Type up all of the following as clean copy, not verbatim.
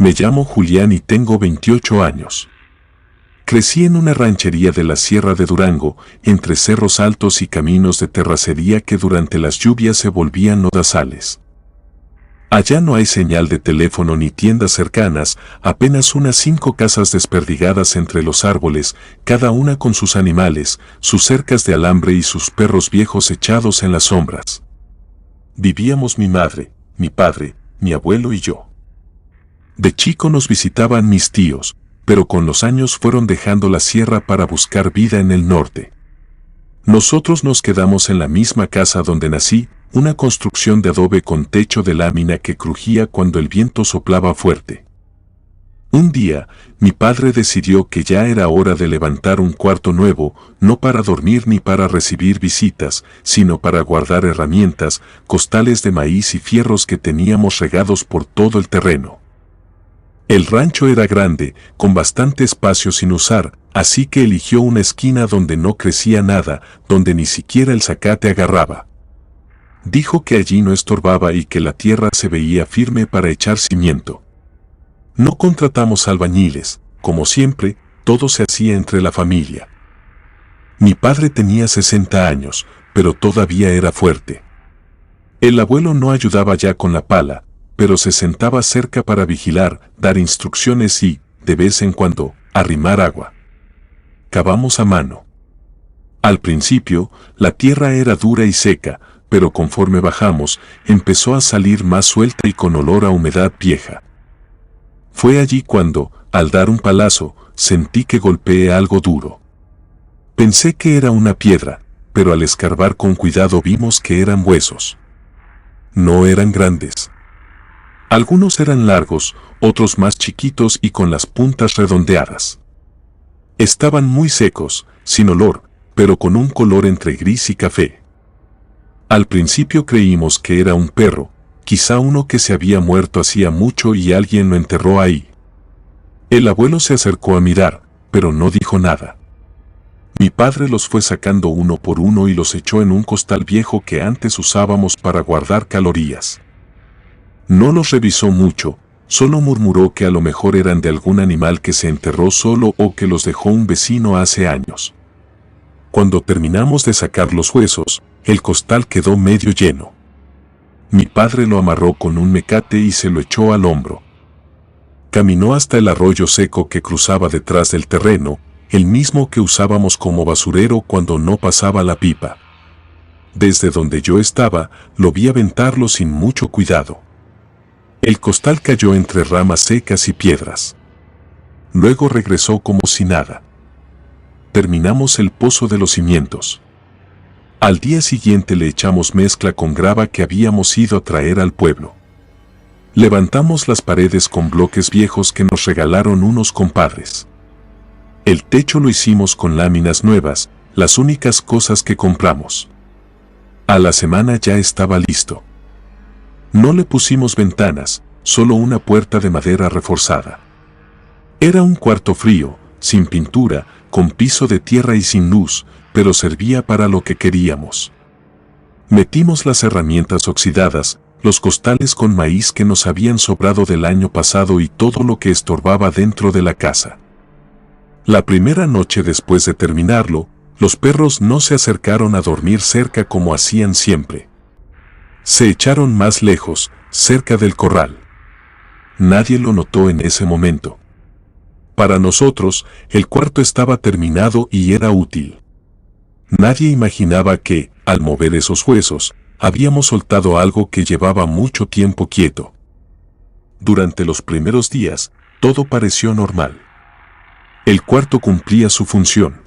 Me llamo Julián y tengo 28 años. Crecí en una ranchería de la Sierra de Durango, entre cerros altos y caminos de terracería que durante las lluvias se volvían lodazales. Allá no hay señal de teléfono ni tiendas cercanas, apenas unas 5 casas desperdigadas entre los árboles, cada una con sus animales, sus cercas de alambre y sus perros viejos echados en las sombras. Vivíamos mi madre, mi padre, mi abuelo y yo. De chico nos visitaban mis tíos, pero con los años fueron dejando la sierra para buscar vida en el norte. Nosotros nos quedamos en la misma casa donde nací, una construcción de adobe con techo de lámina que crujía cuando el viento soplaba fuerte. Un día, mi padre decidió que ya era hora de levantar un cuarto nuevo, no para dormir ni para recibir visitas, sino para guardar herramientas, costales de maíz y fierros que teníamos regados por todo el terreno. El rancho era grande, con bastante espacio sin usar, así que eligió una esquina donde no crecía nada, donde ni siquiera el zacate agarraba. Dijo que allí no estorbaba y que la tierra se veía firme para echar cimiento. No contratamos albañiles, como siempre, todo se hacía entre la familia. Mi padre tenía 60 años, pero todavía era fuerte. El abuelo no ayudaba ya con la pala, pero se sentaba cerca para vigilar, dar instrucciones y, de vez en cuando, arrimar agua. Cavamos a mano. Al principio, la tierra era dura y seca, pero conforme bajamos, empezó a salir más suelta y con olor a humedad vieja. Fue allí cuando, al dar un palazo, sentí que golpeé algo duro. Pensé que era una piedra, pero al escarbar con cuidado vimos que eran huesos. No eran grandes. Algunos eran largos, otros más chiquitos y con las puntas redondeadas. Estaban muy secos, sin olor, pero con un color entre gris y café. Al principio creímos que era un perro, quizá uno que se había muerto hacía mucho y alguien lo enterró ahí. El abuelo se acercó a mirar, pero no dijo nada. Mi padre los fue sacando uno por uno y los echó en un costal viejo que antes usábamos para guardar calorías. No los revisó mucho, solo murmuró que a lo mejor eran de algún animal que se enterró solo o que los dejó un vecino hace años. Cuando terminamos de sacar los huesos, el costal quedó medio lleno. Mi padre lo amarró con un mecate y se lo echó al hombro. Caminó hasta el arroyo seco que cruzaba detrás del terreno, el mismo que usábamos como basurero cuando no pasaba la pipa. Desde donde yo estaba, lo vi aventarlo sin mucho cuidado. El costal cayó entre ramas secas y piedras. Luego regresó como si nada. Terminamos el pozo de los cimientos. Al día siguiente le echamos mezcla con grava que habíamos ido a traer al pueblo. Levantamos las paredes con bloques viejos que nos regalaron unos compadres. El techo lo hicimos con láminas nuevas, las únicas cosas que compramos. A la semana ya estaba listo. No le pusimos ventanas, solo una puerta de madera reforzada. Era un cuarto frío, sin pintura, con piso de tierra y sin luz, pero servía para lo que queríamos. Metimos las herramientas oxidadas, los costales con maíz que nos habían sobrado del año pasado y todo lo que estorbaba dentro de la casa. La primera noche después de terminarlo, los perros no se acercaron a dormir cerca como hacían siempre. Se echaron más lejos, cerca del corral. Nadie lo notó en ese momento. Para nosotros, el cuarto estaba terminado y era útil. Nadie imaginaba que, al mover esos huesos, habíamos soltado algo que llevaba mucho tiempo quieto. Durante los primeros días, todo pareció normal. El cuarto cumplía su función.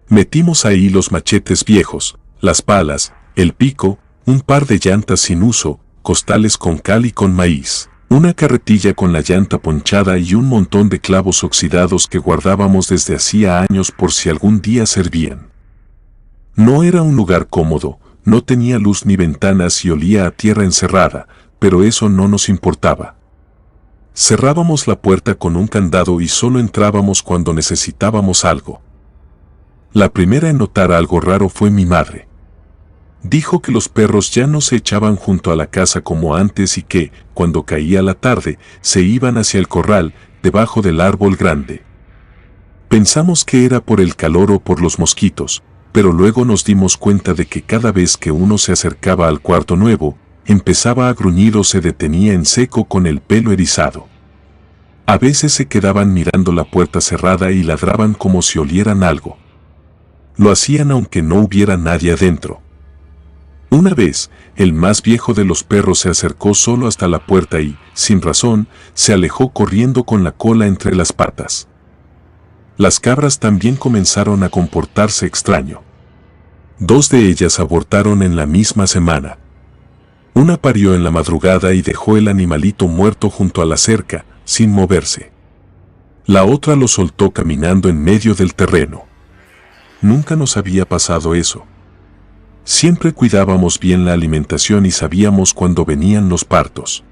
Metimos ahí los machetes viejos, las palas, el pico, un par de llantas sin uso, costales con cal y con maíz, una carretilla con la llanta ponchada y un montón de clavos oxidados que guardábamos desde hacía años por si algún día servían. No era un lugar cómodo, no tenía luz ni ventanas y olía a tierra encerrada, pero eso no nos importaba. Cerrábamos la puerta con un candado y solo entrábamos cuando necesitábamos algo. La primera en notar algo raro fue mi madre. Dijo que los perros ya no se echaban junto a la casa como antes y que, cuando caía la tarde, se iban hacia el corral, debajo del árbol grande. Pensamos que era por el calor o por los mosquitos, pero luego nos dimos cuenta de que cada vez que uno se acercaba al cuarto nuevo, empezaba a gruñir o se detenía en seco con el pelo erizado. A veces se quedaban mirando la puerta cerrada y ladraban como si olieran algo. Lo hacían aunque no hubiera nadie adentro. Una vez, el más viejo de los perros se acercó solo hasta la puerta y, sin razón, se alejó corriendo con la cola entre las patas. Las cabras también comenzaron a comportarse extraño. 2 de ellas abortaron en la misma semana. Una parió en la madrugada y dejó el animalito muerto junto a la cerca, sin moverse. La otra lo soltó caminando en medio del terreno. Nunca nos había pasado eso. Siempre cuidábamos bien la alimentación y sabíamos cuándo venían los partos.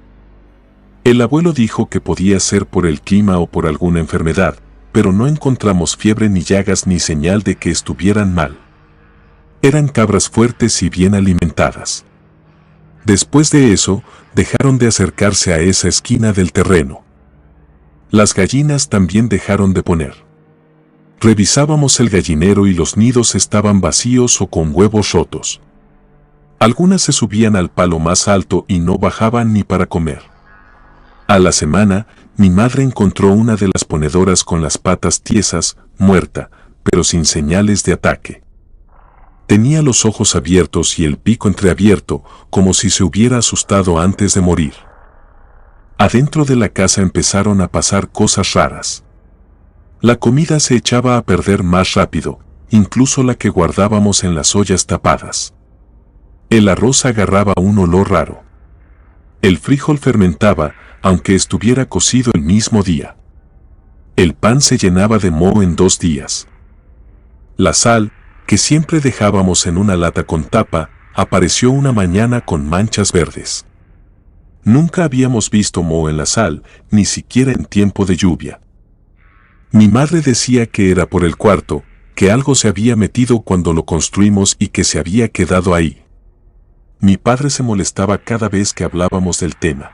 El abuelo dijo que podía ser por el clima o por alguna enfermedad, pero no encontramos fiebre ni llagas ni señal de que estuvieran mal. Eran cabras fuertes y bien alimentadas. Después de eso, dejaron de acercarse a esa esquina del terreno. Las gallinas también dejaron de poner. Revisábamos el gallinero y los nidos estaban vacíos o con huevos rotos. Algunas se subían al palo más alto y no bajaban ni para comer. A la semana, mi madre encontró una de las ponedoras con las patas tiesas, muerta, pero sin señales de ataque. Tenía los ojos abiertos y el pico entreabierto, como si se hubiera asustado antes de morir. Adentro de la casa empezaron a pasar cosas raras. La comida se echaba a perder más rápido, incluso la que guardábamos en las ollas tapadas. El arroz agarraba un olor raro. El frijol fermentaba, aunque estuviera cocido el mismo día. El pan se llenaba de moho en 2 días. La sal, que siempre dejábamos en una lata con tapa, apareció una mañana con manchas verdes. Nunca habíamos visto moho en la sal, ni siquiera en tiempo de lluvia. Mi madre decía que era por el cuarto, que algo se había metido cuando lo construimos y que se había quedado ahí. Mi padre se molestaba cada vez que hablábamos del tema.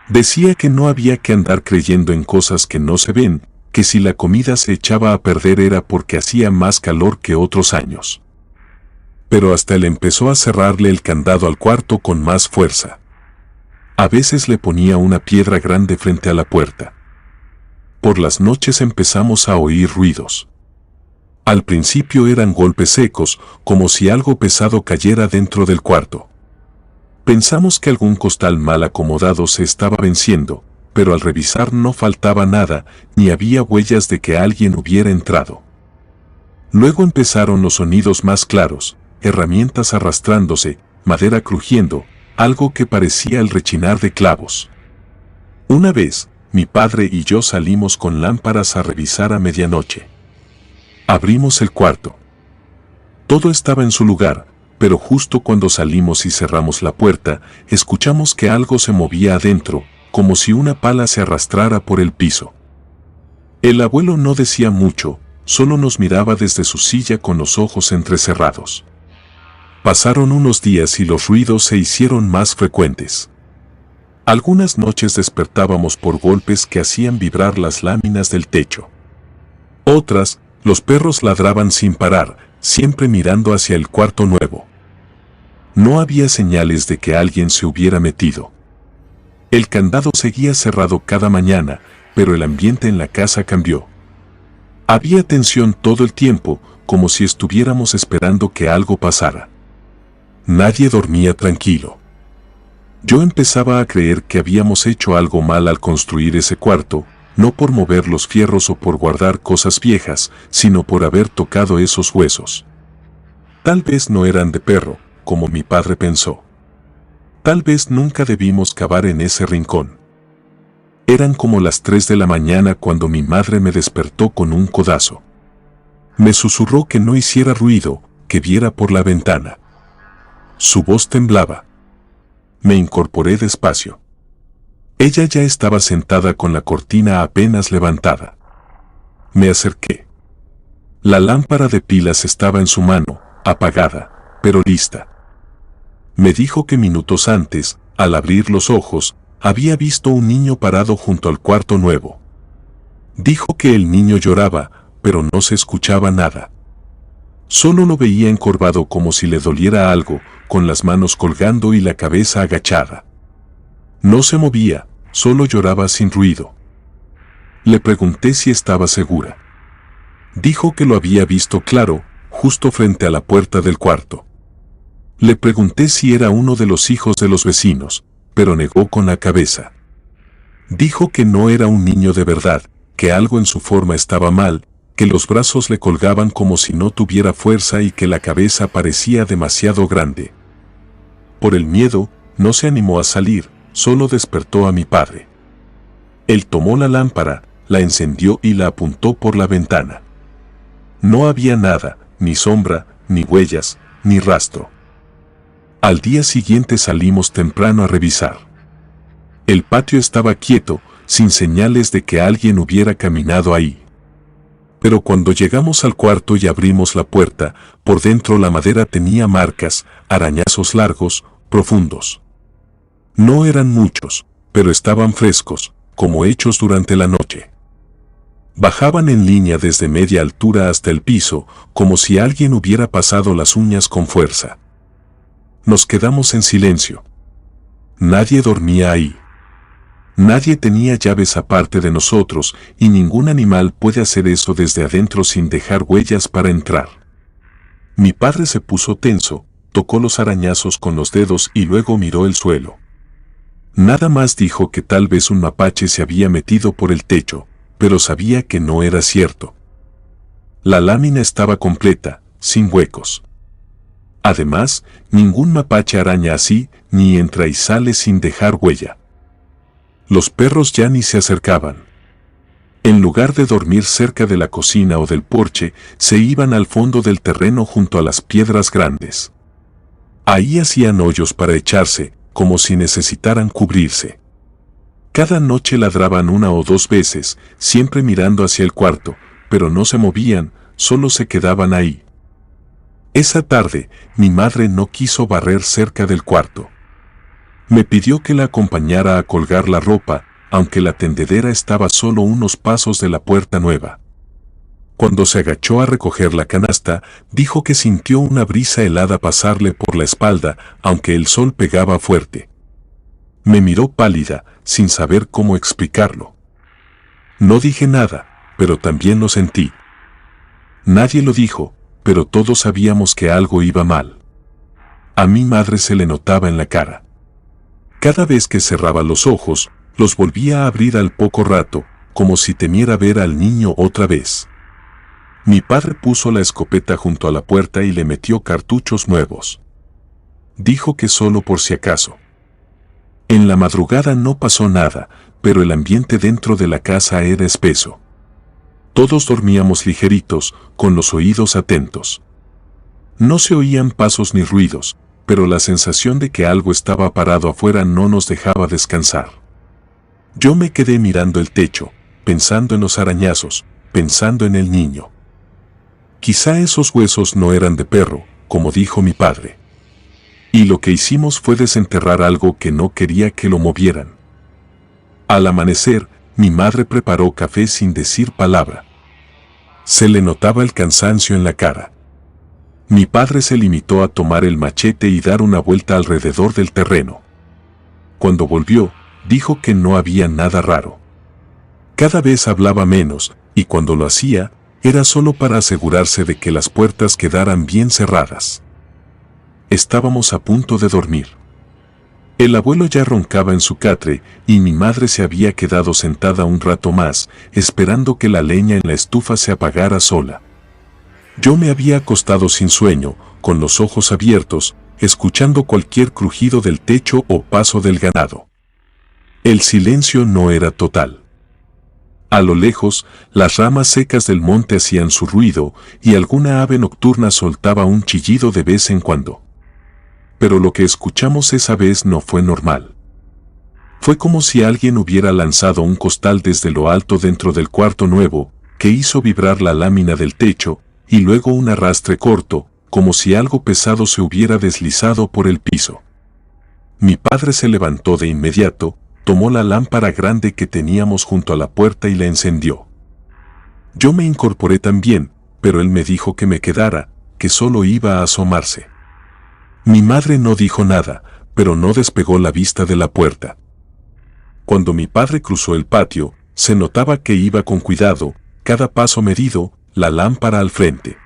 Decía que no había que andar creyendo en cosas que no se ven, que si la comida se echaba a perder era porque hacía más calor que otros años. Pero hasta él empezó a cerrarle el candado al cuarto con más fuerza. A veces le ponía una piedra grande frente a la puerta. Por las noches empezamos a oír ruidos. Al principio eran golpes secos, como si algo pesado cayera dentro del cuarto. Pensamos que algún costal mal acomodado se estaba venciendo, pero al revisar no faltaba nada, ni había huellas de que alguien hubiera entrado. Luego empezaron los sonidos más claros, herramientas arrastrándose, madera crujiendo, algo que parecía el rechinar de clavos. Una vez, mi padre y yo salimos con lámparas a revisar a medianoche. Abrimos el cuarto. Todo estaba en su lugar, pero justo cuando salimos y cerramos la puerta, escuchamos que algo se movía adentro, como si una pala se arrastrara por el piso. El abuelo no decía mucho, solo nos miraba desde su silla con los ojos entrecerrados. Pasaron unos días y los ruidos se hicieron más frecuentes. Algunas noches despertábamos por golpes que hacían vibrar las láminas del techo. Otras, los perros ladraban sin parar, siempre mirando hacia el cuarto nuevo. No había señales de que alguien se hubiera metido. El candado seguía cerrado cada mañana, pero el ambiente en la casa cambió. Había tensión todo el tiempo, como si estuviéramos esperando que algo pasara. Nadie dormía tranquilo. Yo empezaba a creer que habíamos hecho algo mal al construir ese cuarto, no por mover los fierros o por guardar cosas viejas, sino por haber tocado esos huesos. Tal vez no eran de perro, como mi padre pensó. Tal vez nunca debimos cavar en ese rincón. Eran como las 3 de la mañana cuando mi madre me despertó con un codazo. Me susurró que no hiciera ruido, que viera por la ventana. Su voz temblaba. Me incorporé despacio. Ella ya estaba sentada con la cortina apenas levantada. Me acerqué. La lámpara de pilas estaba en su mano, apagada, pero lista. Me dijo que minutos antes, al abrir los ojos, había visto un niño parado junto al cuarto nuevo. Dijo que el niño lloraba, pero no se escuchaba nada. Solo lo veía encorvado como si le doliera algo, con las manos colgando y la cabeza agachada. No se movía, solo lloraba sin ruido. Le pregunté si estaba segura. Dijo que lo había visto claro, justo frente a la puerta del cuarto. Le pregunté si era uno de los hijos de los vecinos, pero negó con la cabeza. Dijo que no era un niño de verdad, que algo en su forma estaba mal, que los brazos le colgaban como si no tuviera fuerza y que la cabeza parecía demasiado grande. Por el miedo, no se animó a salir, solo despertó a mi padre. Él tomó la lámpara, la encendió y la apuntó por la ventana. No había nada, ni sombra, ni huellas, ni rastro. Al día siguiente salimos temprano a revisar. El patio estaba quieto, sin señales de que alguien hubiera caminado ahí. Pero cuando llegamos al cuarto y abrimos la puerta, por dentro la madera tenía marcas, arañazos largos, profundos. No eran muchos, pero estaban frescos, como hechos durante la noche. Bajaban en línea desde media altura hasta el piso, como si alguien hubiera pasado las uñas con fuerza. Nos quedamos en silencio. Nadie dormía ahí. Nadie tenía llaves aparte de nosotros, y ningún animal puede hacer eso desde adentro sin dejar huellas para entrar. Mi padre se puso tenso, tocó los arañazos con los dedos y luego miró el suelo. Nada más dijo que tal vez un mapache se había metido por el techo, pero sabía que no era cierto. La lámina estaba completa, sin huecos. Además, ningún mapache araña así, ni entra y sale sin dejar huella. Los perros ya ni se acercaban. En lugar de dormir cerca de la cocina o del porche, se iban al fondo del terreno junto a las piedras grandes. Ahí hacían hoyos para echarse, como si necesitaran cubrirse. Cada noche ladraban una o dos veces, siempre mirando hacia el cuarto, pero no se movían, solo se quedaban ahí. Esa tarde, mi madre no quiso barrer cerca del cuarto. Me pidió que la acompañara a colgar la ropa, aunque la tendedera estaba solo unos pasos de la puerta nueva. Cuando se agachó a recoger la canasta, dijo que sintió una brisa helada pasarle por la espalda, aunque el sol pegaba fuerte. Me miró pálida, sin saber cómo explicarlo. No dije nada, pero también lo sentí. Nadie lo dijo, pero todos sabíamos que algo iba mal. A mi madre se le notaba en la cara. Cada vez que cerraba los ojos, los volvía a abrir al poco rato, como si temiera ver al niño otra vez. Mi padre puso la escopeta junto a la puerta y le metió cartuchos nuevos. Dijo que solo por si acaso. En la madrugada no pasó nada, pero el ambiente dentro de la casa era espeso. Todos dormíamos ligeritos, con los oídos atentos. No se oían pasos ni ruidos, pero la sensación de que algo estaba parado afuera no nos dejaba descansar. Yo me quedé mirando el techo, pensando en los arañazos, pensando en el niño. Quizá esos huesos no eran de perro, como dijo mi padre. Y lo que hicimos fue desenterrar algo que no quería que lo movieran. Al amanecer, mi madre preparó café sin decir palabra. Se le notaba el cansancio en la cara. Mi padre se limitó a tomar el machete y dar una vuelta alrededor del terreno. Cuando volvió, dijo que no había nada raro. Cada vez hablaba menos, y cuando lo hacía, era solo para asegurarse de que las puertas quedaran bien cerradas. Estábamos a punto de dormir. El abuelo ya roncaba en su catre y mi madre se había quedado sentada un rato más, esperando que la leña en la estufa se apagara sola. Yo me había acostado sin sueño, con los ojos abiertos, escuchando cualquier crujido del techo o paso del ganado. El silencio no era total. A lo lejos, las ramas secas del monte hacían su ruido y alguna ave nocturna soltaba un chillido de vez en cuando. Pero lo que escuchamos esa vez no fue normal. Fue como si alguien hubiera lanzado un costal desde lo alto dentro del cuarto nuevo, que hizo vibrar la lámina del techo, y luego un arrastre corto, como si algo pesado se hubiera deslizado por el piso. Mi padre se levantó de inmediato, tomó la lámpara grande que teníamos junto a la puerta y la encendió. Yo me incorporé también, pero él me dijo que me quedara, que solo iba a asomarse. Mi madre no dijo nada, pero no despegó la vista de la puerta. Cuando mi padre cruzó el patio, se notaba que iba con cuidado, cada paso medido, la lámpara al frente.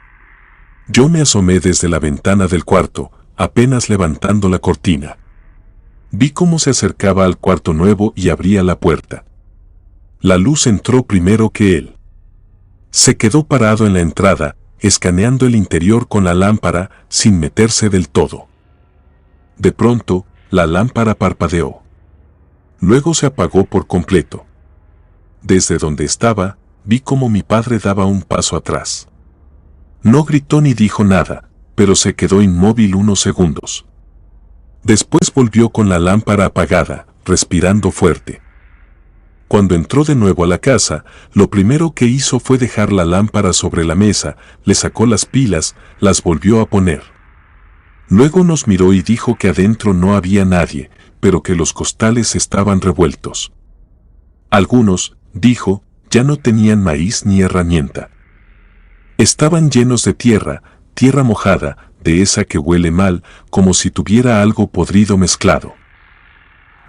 Yo me asomé desde la ventana del cuarto, apenas levantando la cortina. Vi cómo se acercaba al cuarto nuevo y abría la puerta. La luz entró primero que él. Se quedó parado en la entrada, escaneando el interior con la lámpara, sin meterse del todo. De pronto, la lámpara parpadeó. Luego se apagó por completo. Desde donde estaba, vi cómo mi padre daba un paso atrás. No gritó ni dijo nada, pero se quedó inmóvil unos segundos. Después volvió con la lámpara apagada, respirando fuerte. Cuando entró de nuevo a la casa, lo primero que hizo fue dejar la lámpara sobre la mesa, le sacó las pilas, las volvió a poner. Luego nos miró y dijo que adentro no había nadie, pero que los costales estaban revueltos. Algunos, dijo, ya no tenían maíz ni herramienta. Estaban llenos de tierra, tierra mojada, de esa que huele mal, como si tuviera algo podrido mezclado.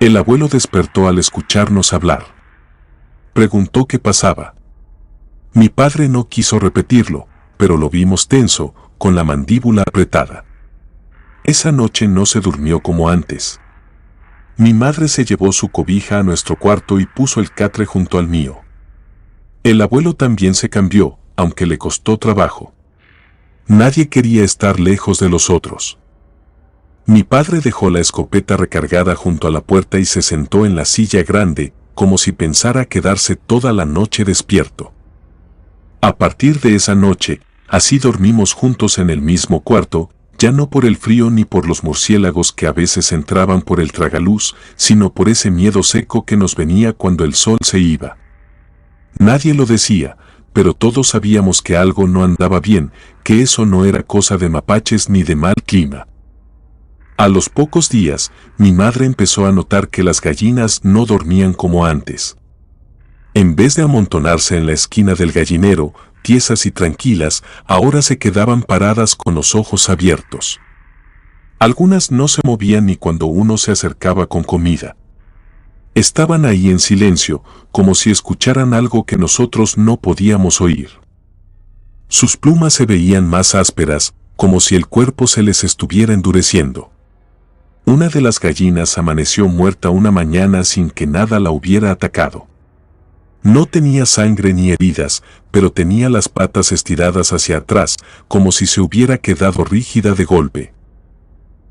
El abuelo despertó al escucharnos hablar. Preguntó qué pasaba. Mi padre no quiso repetirlo, pero lo vimos tenso, con la mandíbula apretada. Esa noche no se durmió como antes. Mi madre se llevó su cobija a nuestro cuarto y puso el catre junto al mío. El abuelo también se cambió, aunque le costó trabajo. Nadie quería estar lejos de los otros. Mi padre dejó la escopeta recargada junto a la puerta y se sentó en la silla grande, como si pensara quedarse toda la noche despierto. A partir de esa noche, así dormimos juntos en el mismo cuarto, ya no por el frío ni por los murciélagos que a veces entraban por el tragaluz, sino por ese miedo seco que nos venía cuando el sol se iba. Nadie lo decía, pero todos sabíamos que algo no andaba bien, que eso no era cosa de mapaches ni de mal clima. A los pocos días, mi madre empezó a notar que las gallinas no dormían como antes. En vez de amontonarse en la esquina del gallinero, tiesas y tranquilas, ahora se quedaban paradas con los ojos abiertos. Algunas no se movían ni cuando uno se acercaba con comida. Estaban ahí en silencio, como si escucharan algo que nosotros no podíamos oír. Sus plumas se veían más ásperas, como si el cuerpo se les estuviera endureciendo. Una de las gallinas amaneció muerta una mañana sin que nada la hubiera atacado. No tenía sangre ni heridas, pero tenía las patas estiradas hacia atrás, como si se hubiera quedado rígida de golpe.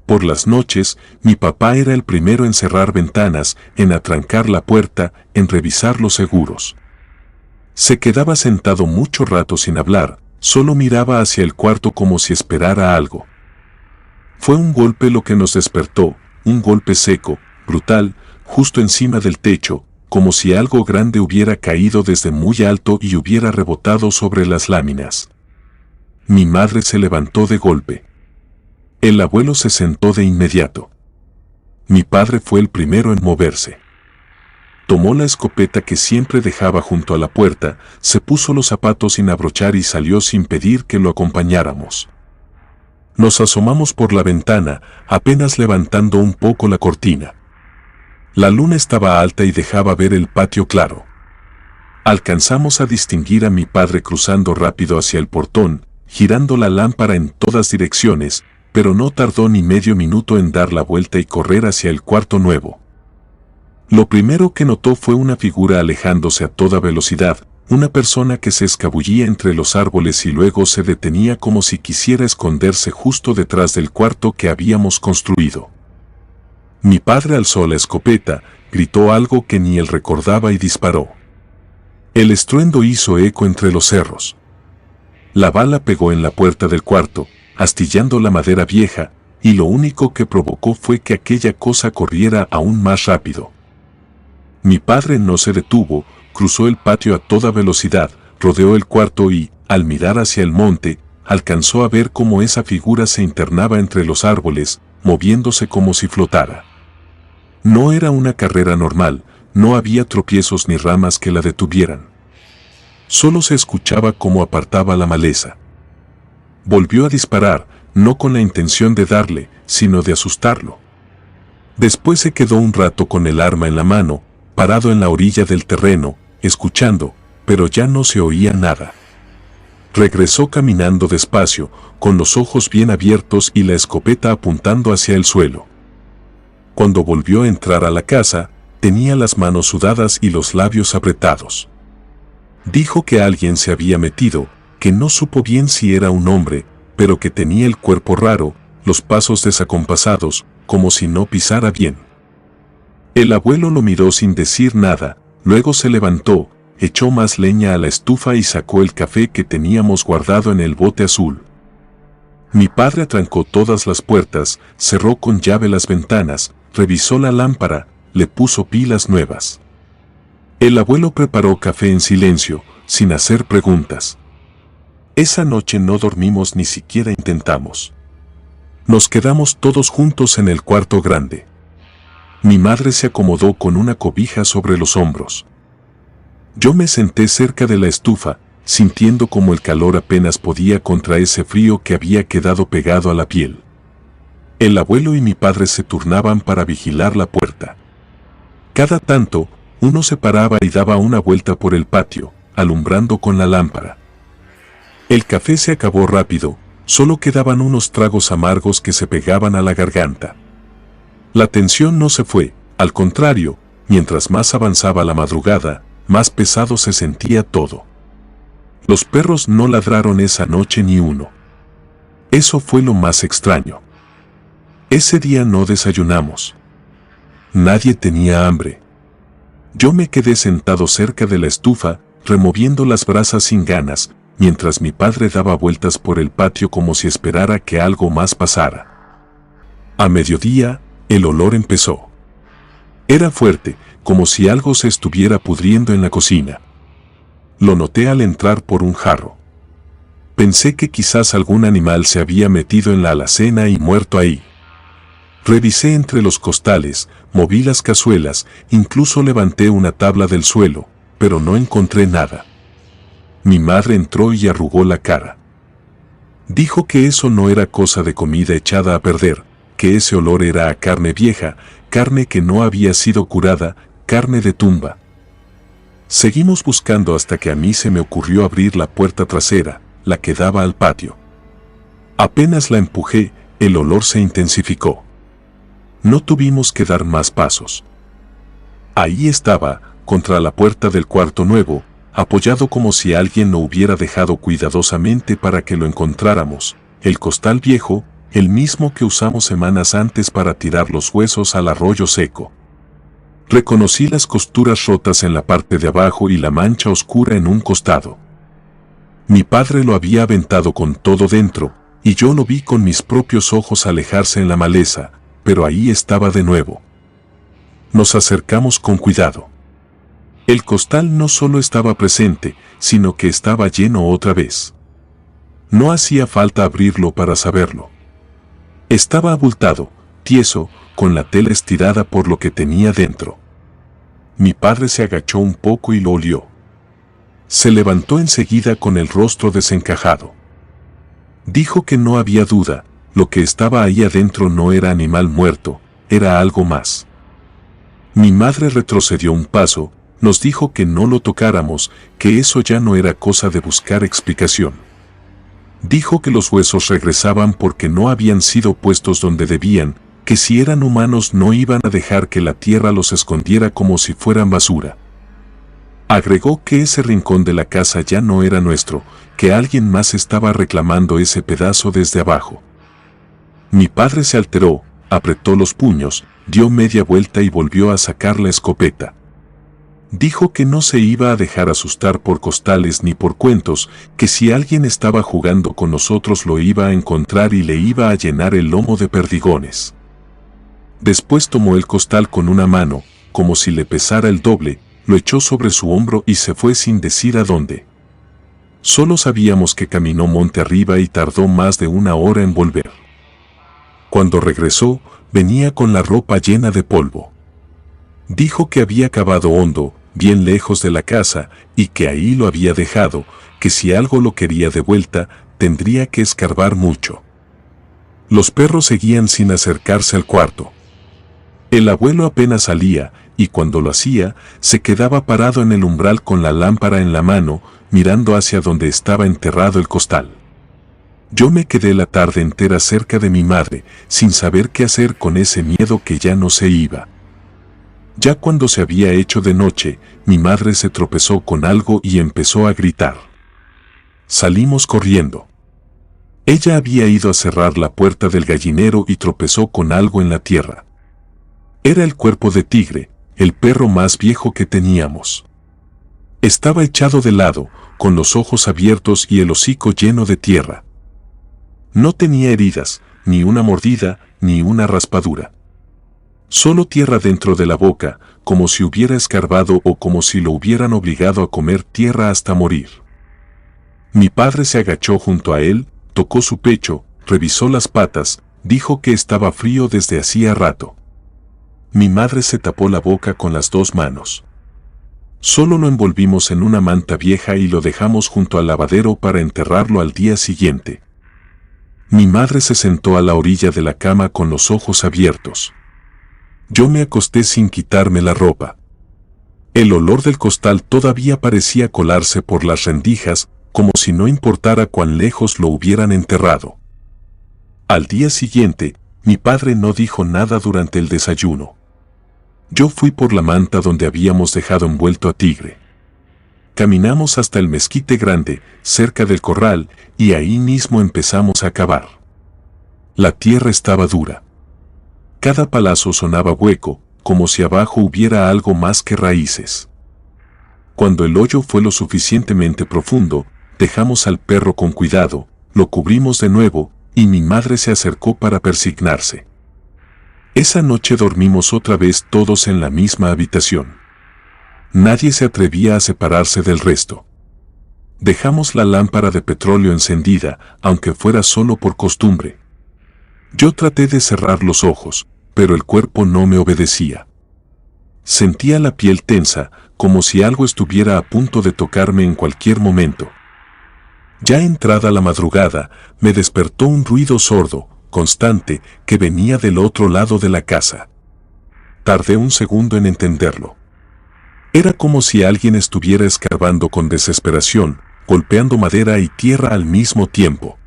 Por las noches, mi papá era el primero en cerrar ventanas, en atrancar la puerta, en revisar los seguros. Se quedaba sentado mucho rato sin hablar, solo miraba hacia el cuarto como si esperara algo. Fue un golpe lo que nos despertó, un golpe seco, brutal, justo encima del techo, como si algo grande hubiera caído desde muy alto y hubiera rebotado sobre las láminas. Mi madre se levantó de golpe. El abuelo se sentó de inmediato. Mi padre fue el primero en moverse. Tomó la escopeta que siempre dejaba junto a la puerta, se puso los zapatos sin abrochar y salió sin pedir que lo acompañáramos. Nos asomamos por la ventana, apenas levantando un poco la cortina. La luna estaba alta y dejaba ver el patio claro. Alcanzamos a distinguir a mi padre cruzando rápido hacia el portón, girando la lámpara en todas direcciones, pero no tardó ni medio minuto en dar la vuelta y correr hacia el cuarto nuevo. Lo primero que notó fue una figura alejándose a toda velocidad, una persona que se escabullía entre los árboles y luego se detenía como si quisiera esconderse justo detrás del cuarto que habíamos construido. Mi padre alzó la escopeta, gritó algo que ni él recordaba y disparó. El estruendo hizo eco entre los cerros. La bala pegó en la puerta del cuarto, astillando la madera vieja, y lo único que provocó fue que aquella cosa corriera aún más rápido. Mi padre no se detuvo, cruzó el patio a toda velocidad, rodeó el cuarto y, al mirar hacia el monte, alcanzó a ver cómo esa figura se internaba entre los árboles, moviéndose como si flotara. No era una carrera normal, no había tropiezos ni ramas que la detuvieran. Solo se escuchaba cómo apartaba la maleza. Volvió a disparar, no con la intención de darle, sino de asustarlo. Después se quedó un rato con el arma en la mano, parado en la orilla del terreno, escuchando, pero ya no se oía nada. Regresó caminando despacio, con los ojos bien abiertos y la escopeta apuntando hacia el suelo. Cuando volvió a entrar a la casa, tenía las manos sudadas y los labios apretados. Dijo que alguien se había metido, que no supo bien si era un hombre, pero que tenía el cuerpo raro, los pasos desacompasados, como si no pisara bien. El abuelo lo miró sin decir nada, luego se levantó, echó más leña a la estufa y sacó el café que teníamos guardado en el bote azul. Mi padre atrancó todas las puertas, cerró con llave las ventanas, revisó la lámpara, le puso pilas nuevas. El abuelo preparó café en silencio, sin hacer preguntas. Esa noche no dormimos ni siquiera intentamos. Nos quedamos todos juntos en el cuarto grande. Mi madre se acomodó con una cobija sobre los hombros. Yo me senté cerca de la estufa, sintiendo como el calor apenas podía contra ese frío que había quedado pegado a la piel. El abuelo y mi padre se turnaban para vigilar la puerta. Cada tanto, uno se paraba y daba una vuelta por el patio, alumbrando con la lámpara. El café se acabó rápido, solo quedaban unos tragos amargos que se pegaban a la garganta. La tensión no se fue, al contrario, mientras más avanzaba la madrugada, más pesado se sentía todo. Los perros no ladraron esa noche ni uno. Eso fue lo más extraño. Ese día no desayunamos. Nadie tenía hambre. Yo me quedé sentado cerca de la estufa, removiendo las brasas sin ganas, mientras mi padre daba vueltas por el patio como si esperara que algo más pasara. A mediodía, el olor empezó. Era fuerte, como si algo se estuviera pudriendo en la cocina. Lo noté al entrar por un jarro. Pensé que quizás algún animal se había metido en la alacena y muerto ahí. Revisé entre los costales, moví las cazuelas, incluso levanté una tabla del suelo, pero no encontré nada. Mi madre entró y arrugó la cara. Dijo que eso no era cosa de comida echada a perder, que ese olor era a carne vieja, carne que no había sido curada, carne de tumba. Seguimos buscando hasta que a mí se me ocurrió abrir la puerta trasera, la que daba al patio. Apenas la empujé, el olor se intensificó. No tuvimos que dar más pasos. Ahí estaba, contra la puerta del cuarto nuevo, apoyado como si alguien lo hubiera dejado cuidadosamente para que lo encontráramos, el costal viejo, el mismo que usamos semanas antes para tirar los huesos al arroyo seco. Reconocí las costuras rotas en la parte de abajo y la mancha oscura en un costado. Mi padre lo había aventado con todo dentro, y yo lo vi con mis propios ojos alejarse en la maleza, pero ahí estaba de nuevo. Nos acercamos con cuidado. El costal no solo estaba presente, sino que estaba lleno otra vez. No hacía falta abrirlo para saberlo. Estaba abultado, tieso, con la tela estirada por lo que tenía dentro. Mi padre se agachó un poco y lo olió. Se levantó enseguida con el rostro desencajado. Dijo que no había duda, lo que estaba ahí adentro no era animal muerto, era algo más. Mi madre retrocedió un paso, nos dijo que no lo tocáramos, que eso ya no era cosa de buscar explicación. Dijo que los huesos regresaban porque no habían sido puestos donde debían, que si eran humanos no iban a dejar que la tierra los escondiera como si fueran basura. Agregó que ese rincón de la casa ya no era nuestro, que alguien más estaba reclamando ese pedazo desde abajo. Mi padre se alteró, apretó los puños, dio media vuelta y volvió a sacar la escopeta. Dijo que no se iba a dejar asustar por costales ni por cuentos, que si alguien estaba jugando con nosotros lo iba a encontrar y le iba a llenar el lomo de perdigones. Después tomó el costal con una mano, como si le pesara el doble, lo echó sobre su hombro y se fue sin decir a dónde. Solo sabíamos que caminó monte arriba y tardó más de una hora en volver. Cuando regresó, venía con la ropa llena de polvo. Dijo que había cavado hondo, bien lejos de la casa, y que ahí lo había dejado, que si algo lo quería de vuelta, tendría que escarbar mucho. Los perros seguían sin acercarse al cuarto. El abuelo apenas salía, y cuando lo hacía, se quedaba parado en el umbral con la lámpara en la mano, mirando hacia donde estaba enterrado el costal. Yo me quedé la tarde entera cerca de mi madre, sin saber qué hacer con ese miedo que ya no se iba. Ya cuando se había hecho de noche, mi madre se tropezó con algo y empezó a gritar. Salimos corriendo. Ella había ido a cerrar la puerta del gallinero y tropezó con algo en la tierra. Era el cuerpo de Tigre, el perro más viejo que teníamos. Estaba echado de lado, con los ojos abiertos y el hocico lleno de tierra. No tenía heridas, ni una mordida, ni una raspadura. Solo tierra dentro de la boca, como si hubiera escarbado o como si lo hubieran obligado a comer tierra hasta morir. Mi padre se agachó junto a él, tocó su pecho, revisó las patas, dijo que estaba frío desde hacía rato. Mi madre se tapó la boca con las dos manos. Solo lo envolvimos en una manta vieja y lo dejamos junto al lavadero para enterrarlo al día siguiente. Mi madre se sentó a la orilla de la cama con los ojos abiertos. Yo me acosté sin quitarme la ropa. El olor del costal todavía parecía colarse por las rendijas, como si no importara cuán lejos lo hubieran enterrado. Al día siguiente, mi padre no dijo nada durante el desayuno. Yo fui por la manta donde habíamos dejado envuelto a Tigre. Caminamos hasta el mezquite grande, cerca del corral, y ahí mismo empezamos a cavar. La tierra estaba dura. Cada palazo sonaba hueco, como si abajo hubiera algo más que raíces. Cuando el hoyo fue lo suficientemente profundo, dejamos al perro con cuidado, lo cubrimos de nuevo, y mi madre se acercó para persignarse. Esa noche dormimos otra vez todos en la misma habitación. Nadie se atrevía a separarse del resto. Dejamos la lámpara de petróleo encendida, aunque fuera solo por costumbre. Yo traté de cerrar los ojos, pero el cuerpo no me obedecía. Sentía la piel tensa, como si algo estuviera a punto de tocarme en cualquier momento. Ya entrada la madrugada, me despertó un ruido sordo, constante, que venía del otro lado de la casa. Tardé un segundo en entenderlo. Era como si alguien estuviera escarbando con desesperación, golpeando madera y tierra al mismo tiempo.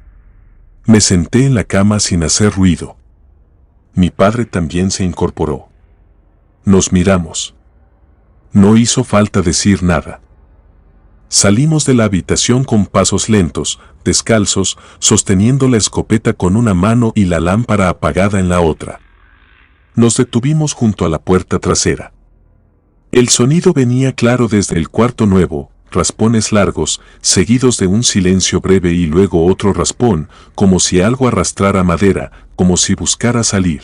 Me senté en la cama sin hacer ruido. Mi padre también se incorporó. Nos miramos. No hizo falta decir nada. Salimos de la habitación con pasos lentos, descalzos, sosteniendo la escopeta con una mano y la lámpara apagada en la otra. Nos detuvimos junto a la puerta trasera. El sonido venía claro desde el cuarto nuevo, raspones largos, seguidos de un silencio breve y luego otro raspón, como si algo arrastrara madera, como si buscara salir.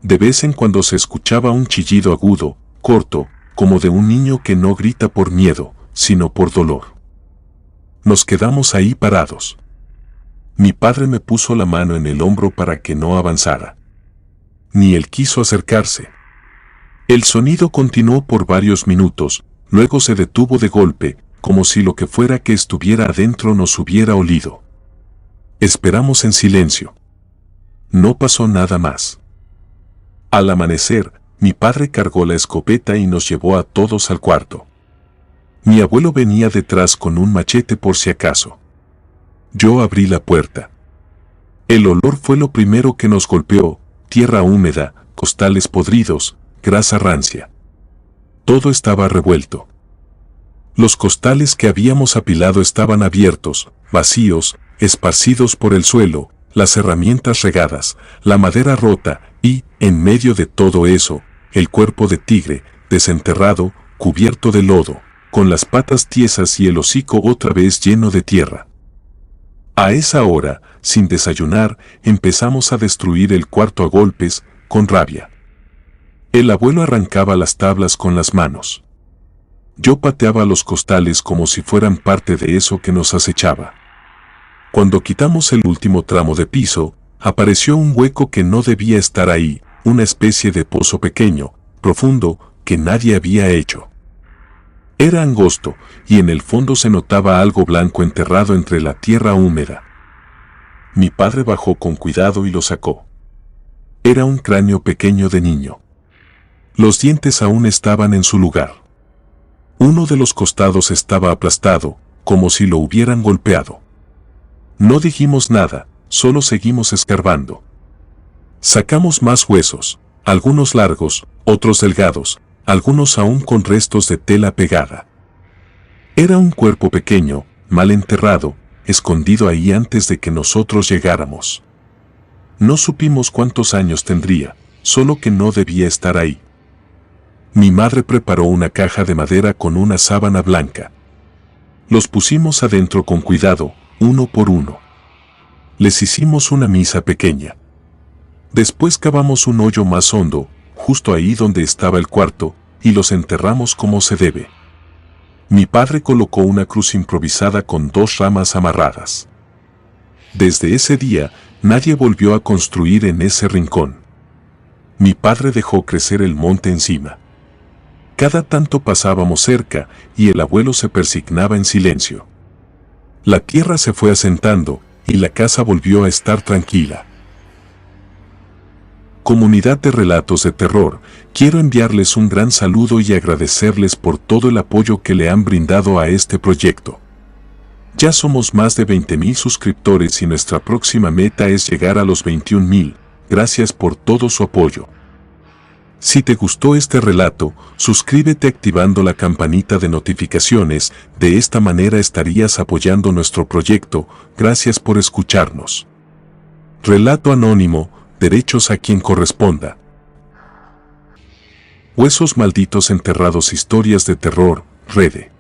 De vez en cuando se escuchaba un chillido agudo, corto, como de un niño que no grita por miedo, sino por dolor. Nos quedamos ahí parados. Mi padre me puso la mano en el hombro para que no avanzara. Ni él quiso acercarse. El sonido continuó por varios minutos, luego se detuvo de golpe, como si lo que fuera que estuviera adentro nos hubiera olido. Esperamos en silencio. No pasó nada más. Al amanecer, mi padre cargó la escopeta y nos llevó a todos al cuarto. Mi abuelo venía detrás con un machete por si acaso. Yo abrí la puerta. El olor fue lo primero que nos golpeó, tierra húmeda, costales podridos, grasa rancia. Todo estaba revuelto. Los costales que habíamos apilado estaban abiertos, vacíos, esparcidos por el suelo, las herramientas regadas, la madera rota y, en medio de todo eso, el cuerpo de Tigre, desenterrado, cubierto de lodo, con las patas tiesas y el hocico otra vez lleno de tierra. A esa hora, sin desayunar, empezamos a destruir el cuarto a golpes, con rabia. El abuelo arrancaba las tablas con las manos. Yo pateaba los costales como si fueran parte de eso que nos acechaba. Cuando quitamos el último tramo de piso, apareció un hueco que no debía estar ahí, una especie de pozo pequeño, profundo, que nadie había hecho. Era angosto, y en el fondo se notaba algo blanco enterrado entre la tierra húmeda. Mi padre bajó con cuidado y lo sacó. Era un cráneo pequeño de niño. Los dientes aún estaban en su lugar. Uno de los costados estaba aplastado, como si lo hubieran golpeado. No dijimos nada, solo seguimos escarbando. Sacamos más huesos, algunos largos, otros delgados, algunos aún con restos de tela pegada. Era un cuerpo pequeño, mal enterrado, escondido ahí antes de que nosotros llegáramos. No supimos cuántos años tendría, solo que no debía estar ahí. Mi madre preparó una caja de madera con una sábana blanca. Los pusimos adentro con cuidado, uno por uno. Les hicimos una misa pequeña. Después cavamos un hoyo más hondo, justo ahí donde estaba el cuarto, y los enterramos como se debe. Mi padre colocó una cruz improvisada con 2 ramas amarradas. Desde ese día, nadie volvió a construir en ese rincón. Mi padre dejó crecer el monte encima. Cada tanto pasábamos cerca, y el abuelo se persignaba en silencio. La tierra se fue asentando, y la casa volvió a estar tranquila. Comunidad de Relatos de Terror, quiero enviarles un gran saludo y agradecerles por todo el apoyo que le han brindado a este proyecto. Ya somos más de 20,000 suscriptores y nuestra próxima meta es llegar a los 21,000. Gracias por todo su apoyo. Si te gustó este relato, suscríbete activando la campanita de notificaciones, de esta manera estarías apoyando nuestro proyecto. Gracias por escucharnos. Relato anónimo, derechos a quien corresponda. Huesos malditos enterrados, historias de terror, Rede.